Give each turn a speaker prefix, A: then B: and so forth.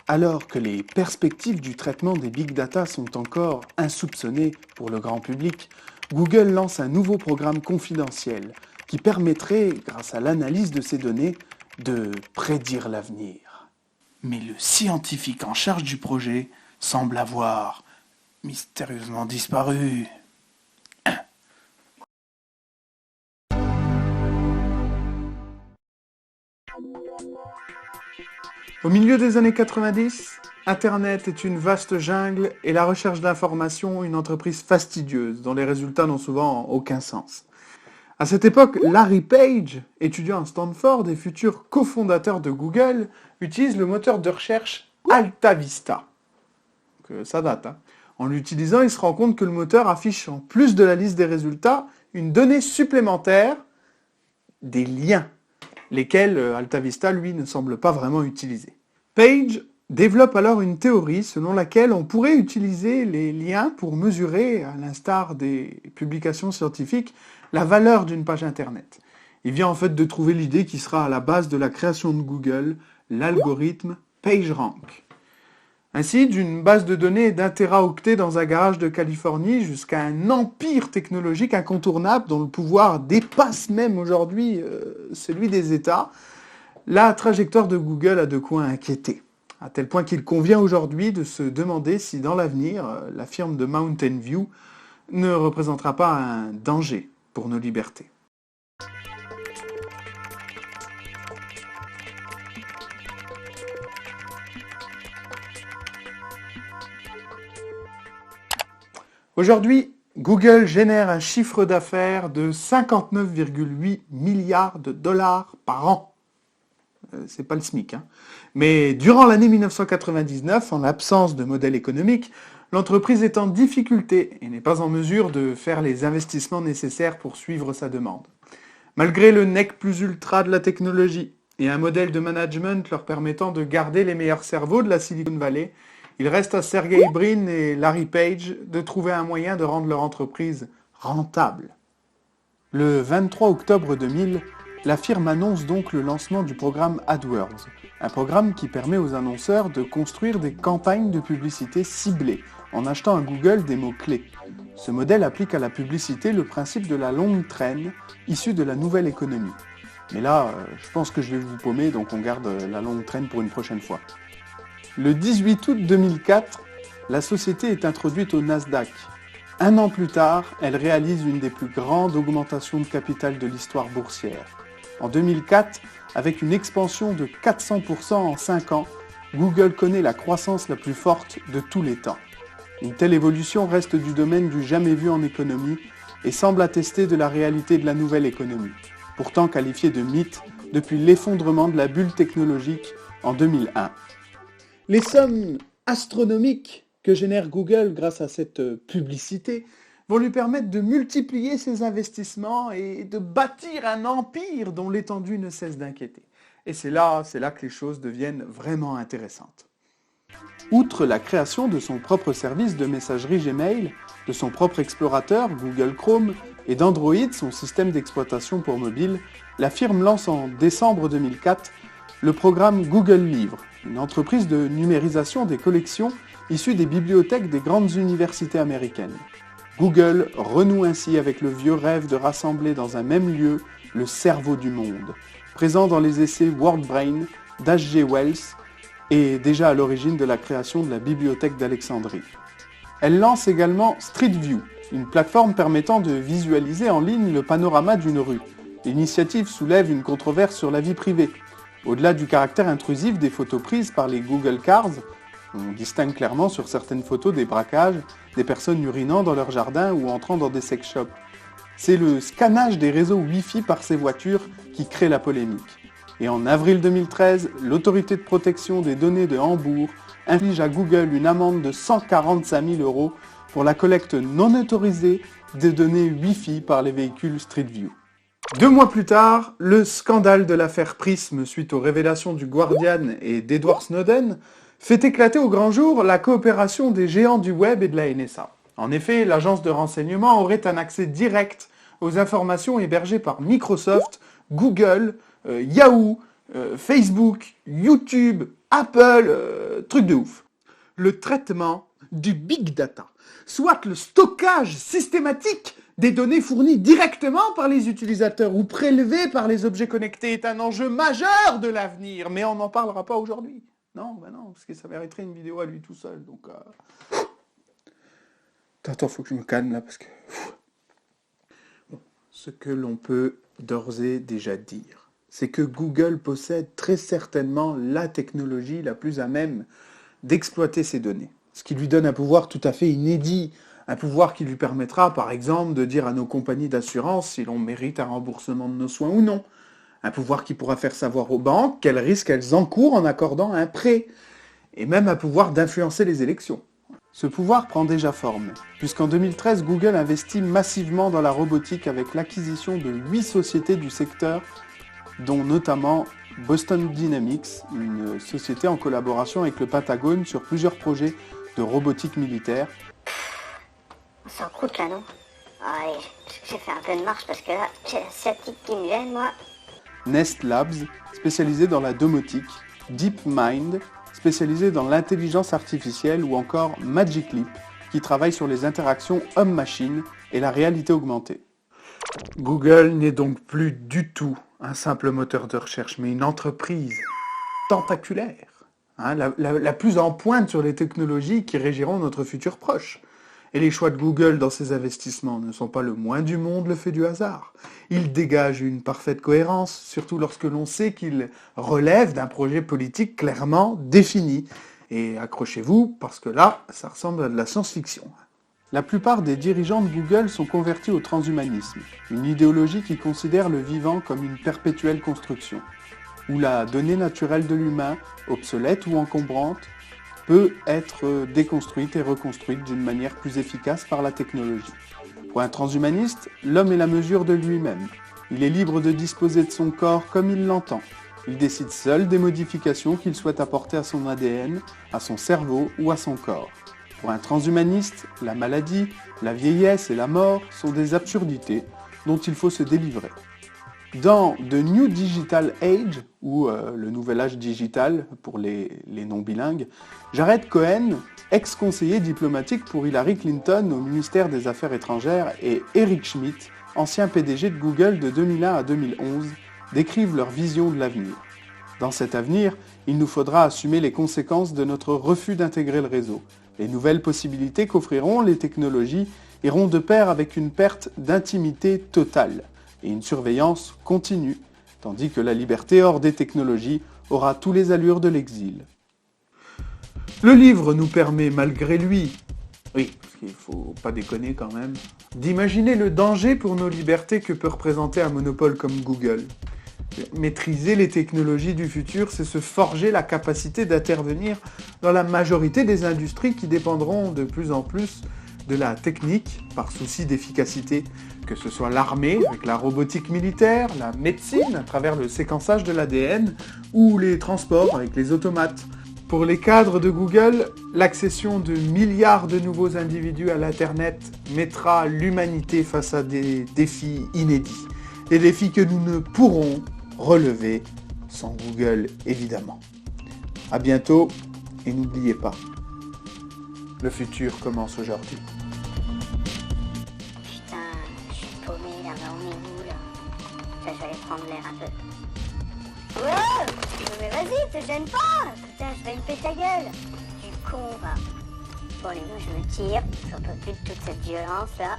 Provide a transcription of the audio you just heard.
A: Alors que les perspectives du traitement des big data sont encore insoupçonnées pour le grand public, Google lance un nouveau programme confidentiel qui permettrait, grâce à l'analyse de ces données, de prédire l'avenir. Mais le scientifique en charge du projet semble avoir mystérieusement disparu. Au milieu des années 90, Internet est une vaste jungle et la recherche d'informations une entreprise fastidieuse dont les résultats n'ont souvent aucun sens. À cette époque, Larry Page, étudiant à Stanford et futur cofondateur de Google, utilise le moteur de recherche AltaVista. Donc, ça date, hein. En l'utilisant, il se rend compte que le moteur affiche en plus de la liste des résultats une donnée supplémentaire, des liens, lesquels AltaVista, lui, ne semble pas vraiment utiliser. Page développe alors une théorie selon laquelle on pourrait utiliser les liens pour mesurer, à l'instar des publications scientifiques, la valeur d'une page Internet. Il vient en fait de trouver l'idée qui sera à la base de la création de Google, l'algorithme PageRank. Ainsi, d'une base de données d'un téraoctet dans un garage de Californie jusqu'à un empire technologique incontournable dont le pouvoir dépasse même aujourd'hui celui des États, la trajectoire de Google a de quoi inquiéter. À tel point qu'il convient aujourd'hui de se demander si dans l'avenir, la firme de Mountain View ne représentera pas un danger pour nos libertés. Aujourd'hui, Google génère un chiffre d'affaires de 59,8 milliards de dollars par an. C'est pas le SMIC, hein. Mais durant l'année 1999, en l'absence de modèle économique, l'entreprise est en difficulté et n'est pas en mesure de faire les investissements nécessaires pour suivre sa demande. Malgré le nec plus ultra de la technologie et un modèle de management leur permettant de garder les meilleurs cerveaux de la Silicon Valley, il reste à Sergey Brin et Larry Page de trouver un moyen de rendre leur entreprise rentable. Le 23 octobre 2000, la firme annonce donc le lancement du programme AdWords, un programme qui permet aux annonceurs de construire des campagnes de publicité ciblées en achetant à Google des mots-clés. Ce modèle applique à la publicité le principe de la longue traîne issue de la nouvelle économie. Mais là, je pense que je vais vous paumer, donc on garde la longue traîne pour une prochaine fois. Le 18 août 2004, la société est introduite au Nasdaq. Un an plus tard, elle réalise une des plus grandes augmentations de capital de l'histoire boursière. En 2004, avec une expansion de 400% en 5 ans, Google connaît la croissance la plus forte de tous les temps. Une telle évolution reste du domaine du jamais vu en économie et semble attester de la réalité de la nouvelle économie, pourtant qualifiée de mythe depuis l'effondrement de la bulle technologique en 2001. Les sommes astronomiques que génère Google grâce à cette publicité vont lui permettre de multiplier ses investissements et de bâtir un empire dont l'étendue ne cesse d'inquiéter. Et c'est là que les choses deviennent vraiment intéressantes. Outre la création de son propre service de messagerie Gmail, de son propre explorateur Google Chrome et d'Android, son système d'exploitation pour mobile, la firme lance en décembre 2004 le programme Google Livres, une entreprise de numérisation des collections issues des bibliothèques des grandes universités américaines. Google renoue ainsi avec le vieux rêve de rassembler dans un même lieu le cerveau du monde, présent dans les essais WordBrain d'H.G. Wells et déjà à l'origine de la création de la bibliothèque d'Alexandrie. Elle lance également Street View, une plateforme permettant de visualiser en ligne le panorama d'une rue. L'initiative soulève une controverse sur la vie privée. Au-delà du caractère intrusif des photos prises par les Google Cars, on distingue clairement sur certaines photos des braquages, des personnes urinant dans leur jardin ou entrant dans des sex shops. C'est le scannage des réseaux Wi-Fi par ces voitures qui crée la polémique. Et en avril 2013, l'autorité de protection des données de Hambourg inflige à Google une amende de 145 000 € pour la collecte non autorisée des données Wi-Fi par les véhicules Street View. 2 mois plus tard, le scandale de l'affaire Prism suite aux révélations du Guardian et d'Edward Snowden fait éclater au grand jour la coopération des géants du web et de la NSA. En effet, l'agence de renseignement aurait un accès direct aux informations hébergées par Microsoft, Google, Yahoo, Facebook, YouTube, Apple, truc de ouf. Le traitement du big data, soit le stockage systématique des données fournies directement par les utilisateurs ou prélevées par les objets connectés, est un enjeu majeur de l'avenir, mais on n'en parlera pas aujourd'hui. Non, parce que ça mériterait une vidéo à lui tout seul, donc... Attends, faut que je me calme là, parce que... Bon, ce que l'on peut d'ores et déjà dire, c'est que Google possède très certainement la technologie la plus à même d'exploiter ces données. Ce qui lui donne un pouvoir tout à fait inédit, un pouvoir qui lui permettra, par exemple, de dire à nos compagnies d'assurance si l'on mérite un remboursement de nos soins ou non. Un pouvoir qui pourra faire savoir aux banques quels risques elles encourent en accordant un prêt. Et même un pouvoir d'influencer les élections. Ce pouvoir prend déjà forme, puisqu'en 2013, Google investit massivement dans la robotique avec l'acquisition de 8 sociétés du secteur, dont notamment Boston Dynamics, une société en collaboration avec le Pentagone sur plusieurs projets de robotique militaire.
B: On s'en croûte là, non? Ouais, j'ai fait un peu de marche parce que là, j'ai la sciatique qui me gêne, moi.
A: Nest Labs, spécialisé dans la domotique, DeepMind, spécialisé dans l'intelligence artificielle, ou encore Magic Leap, qui travaille sur les interactions homme-machine et la réalité augmentée. Google n'est donc plus du tout un simple moteur de recherche, mais une entreprise tentaculaire, la plus en pointe sur les technologies qui régiront notre futur proche. Et les choix de Google dans ses investissements ne sont pas le moins du monde le fait du hasard. Ils dégagent une parfaite cohérence, surtout lorsque l'on sait qu'ils relèvent d'un projet politique clairement défini. Et accrochez-vous, parce que là, ça ressemble à de la science-fiction. La plupart des dirigeants de Google sont convertis au transhumanisme, une idéologie qui considère le vivant comme une perpétuelle construction, où la donnée naturelle de l'humain, obsolète ou encombrante, peut être déconstruite et reconstruite d'une manière plus efficace par la technologie. Pour un transhumaniste, l'homme est la mesure de lui-même. Il est libre de disposer de son corps comme il l'entend. Il décide seul des modifications qu'il souhaite apporter à son ADN, à son cerveau ou à son corps. Pour un transhumaniste, la maladie, la vieillesse et la mort sont des absurdités dont il faut se délivrer. Dans The New Digital Age, ou le nouvel âge digital pour les non-bilingues, Jared Cohen, ex-conseiller diplomatique pour Hillary Clinton au ministère des Affaires étrangères, et Eric Schmidt, ancien PDG de Google de 2001 à 2011, décrivent leur vision de l'avenir. Dans cet avenir, il nous faudra assumer les conséquences de notre refus d'intégrer le réseau. Les nouvelles possibilités qu'offriront les technologies iront de pair avec une perte d'intimité totale et une surveillance continue, tandis que la liberté hors des technologies aura tous les allures de l'exil. Le livre nous permet, malgré lui, oui, parce qu'il ne faut pas déconner quand même, d'imaginer le danger pour nos libertés que peut représenter un monopole comme Google. Maîtriser les technologies du futur, c'est se forger la capacité d'intervenir dans la majorité des industries qui dépendront de plus en plus de la technique, par souci d'efficacité, que ce soit l'armée, avec la robotique militaire, la médecine, à travers le séquençage de l'ADN, ou les transports, avec les automates. Pour les cadres de Google, l'accession de milliards de nouveaux individus à l'Internet mettra l'humanité face à des défis inédits. Des défis que nous ne pourrons relever sans Google, évidemment. À bientôt, et n'oubliez pas, le futur commence aujourd'hui.
B: Putain, je suis paumé là-bas, on est où là? Ça, je vais aller prendre l'air un peu. Ouais! Mais vas-y, te gêne pas! Putain, je vais me péter ta gueule! Du con, va! Bon, les gars, je me tire, j'en peux plus de toute cette violence là.